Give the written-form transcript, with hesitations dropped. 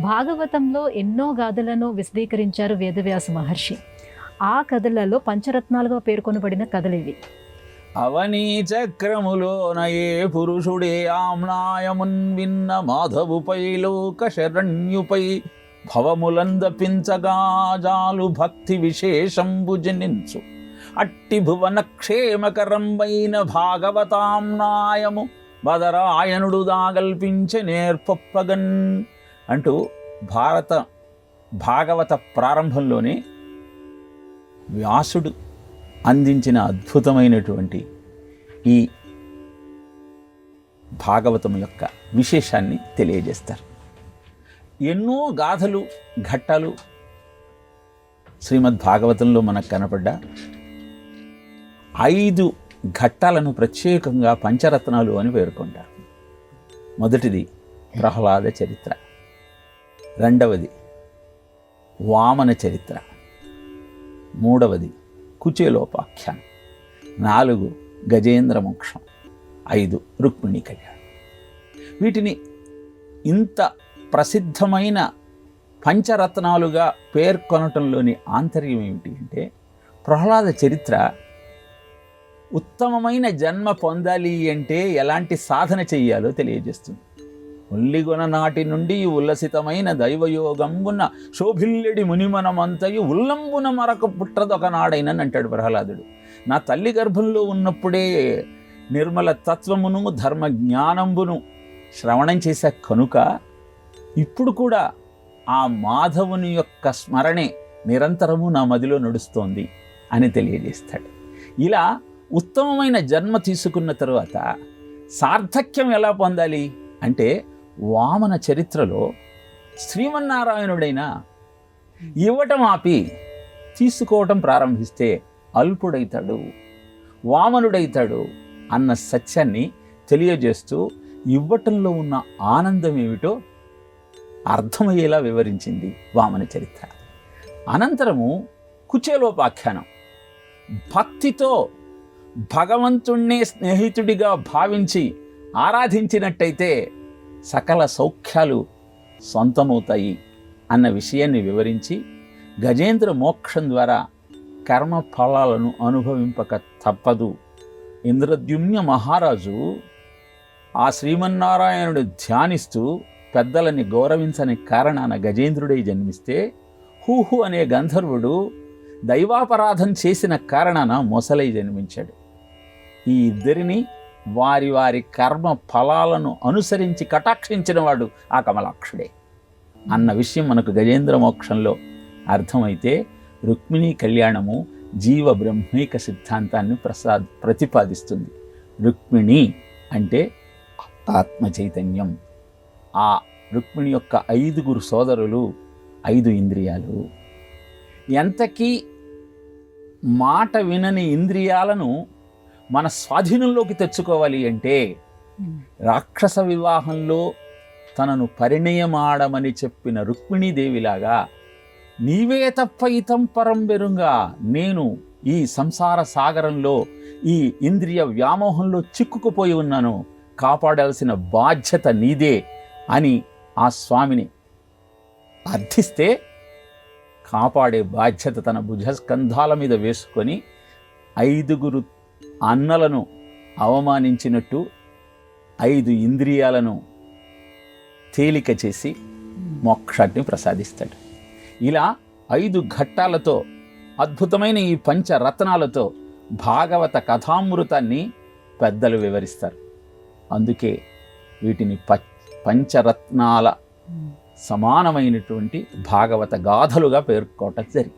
భాగవతంలో ఎన్నో గాథలను విశదీకరించారు వేదవ్యాస మహర్షి. ఆ కథలలో పంచరత్నాలుగా పేర్కొనబడిన కథలివి. అవనీ చక్రములోన ఏ పురుషుడే ఆమ్నాయమున్ విన్న మాధవుపై లోక శరణ్యుపై భవములందపించగా జాలు భక్తి విశేషంబు జనించు అట్టి భువన క్షేమకరంబైన భాగవతాంనాయము బదరాయనుడు దాగల్పించే నేర్పొప్పగన్ అంటూ భాగవత ప్రారంభంలోనే వ్యాసుడు అందించిన అద్భుతమైనటువంటి ఈ భాగవతం యొక్క విశేషాన్ని తెలియజేస్తారు. ఎన్నో గాథలు ఘట్టాలు శ్రీమద్ భాగవతంలో మనకు కనపడ్డ 5 ఘట్టాలను ప్రత్యేకంగా పంచరత్నాలు అని పేర్కొంటారు. మొదటిది ప్రహ్లాద చరిత్ర, రెండవది వామన చరిత్ర, మూడవది కుచేలోపాఖ్యానం, 4 గజేంద్ర మోక్షం, 5 రుక్మిణీ కళ్యాణం. వీటిని ఇంత ప్రసిద్ధమైన పంచరత్నాలుగా పేర్కొనటంలోని ఆంతర్యం ఏమిటి అంటే, ప్రహ్లాద చరిత్ర ఉత్తమమైన జన్మ పొందాలి అంటే ఎలాంటి సాధన చెయ్యాలో తెలియజేస్తుంది. ఉల్లిగొన నాటి నుండి ఉల్లసితమైన దైవయోగంబున శోభిల్లెడి మునిమనమంతయు ఉల్లంబున మరొక పుట్రదొకనాడైనని అంటాడు ప్రహ్లాదుడు. నా తల్లి గర్భంలో ఉన్నప్పుడే నిర్మల తత్వమును ధర్మ జ్ఞానంబును శ్రవణం చేసే కనుక ఇప్పుడు కూడా ఆ మాధవుని యొక్క స్మరణే నిరంతరము నా మదిలో నడుస్తోంది అని తెలియజేస్తాడు. ఇలా ఉత్తమమైన జన్మ తీసుకున్న తరువాత సార్థక్యం ఎలా పొందాలి అంటే, వామన చరిత్రలో శ్రీమన్నారాయణుడైనా ఇవ్వటం ఆపి తీసుకోవటం ప్రారంభిస్తే అల్పుడైతాడు, వామనుడైతాడు అన్న సత్యాన్ని తెలియజేస్తూ ఇవ్వటంలో ఉన్న ఆనందం ఏమిటో అర్థమయ్యేలా వివరించింది వామన చరిత్ర. అనంతరము కుచేలోపాఖ్యానం. భక్తితో భగవంతుణ్ణే స్నేహితుడిగా భావించి ఆరాధించినట్టయితే సకల సౌఖ్యాలు సొంతమవుతాయి అన్న విషయాన్ని వివరించి, గజేంద్ర మోక్షం ద్వారా కర్మ ఫలాలను అనుభవింపక తప్పదు. ఇంద్రద్యుమ్న మహారాజు ఆ శ్రీమన్నారాయణుడు ధ్యానిస్తూ పెద్దలని గౌరవించని కారణాన గజేంద్రుడై జన్మిస్తే, హూహు అనే గంధర్వుడు దైవాపరాధం చేసిన కారణాన మొసలై జన్మించాడు. ఈ ఇద్దరిని వారి వారి కర్మ ఫలాలను అనుసరించి కటాక్షించిన వాడు ఆ కమలాక్షుడే అన్న విషయం మనకు గజేంద్ర మోక్షంలో అర్థమైతే, రుక్మిణీ కళ్యాణము జీవ బ్రహ్మైక సిద్ధాంతాన్ని ప్రతిపాదిస్తుంది. రుక్మిణి అంటే ఆత్మ చైతన్యం. ఆ రుక్మిణి యొక్క 5 సోదరులు, 5 ఇంద్రియాలు. ఎంతకీ మాట వినని ఇంద్రియాలను మన స్వాధీనంలోకి తెచ్చుకోవాలి అంటే, రాక్షస వివాహంలో తనను పరిణయమాడమని చెప్పిన రుక్మిణీదేవిలాగా, నీవే తప్ప ఇతం పరం బెరుంగా, నేను ఈ సంసార సాగరంలో ఈ ఇంద్రియ వ్యామోహంలో చిక్కుకుపోయి ఉన్నాను, కాపాడాల్సిన బాధ్యత నీదే అని ఆ స్వామిని అర్థిస్తే, కాపాడే బాధ్యత తన భుజస్కంధాల మీద వేసుకొని 5 అన్నలను అవమానించినట్టు 5 ఇంద్రియాలను తేలిక చేసి మోక్షాన్ని ప్రసాదిస్తాడు. ఇలా 5 ఘట్టాలతో, అద్భుతమైన ఈ పంచరత్నాలతో భాగవత కథామృతాన్ని పెద్దలు వివరిస్తారు. అందుకే వీటిని పంచరత్నాల సమానమైనటువంటి భాగవత గాథలుగా పేర్కోవటం జరిగింది.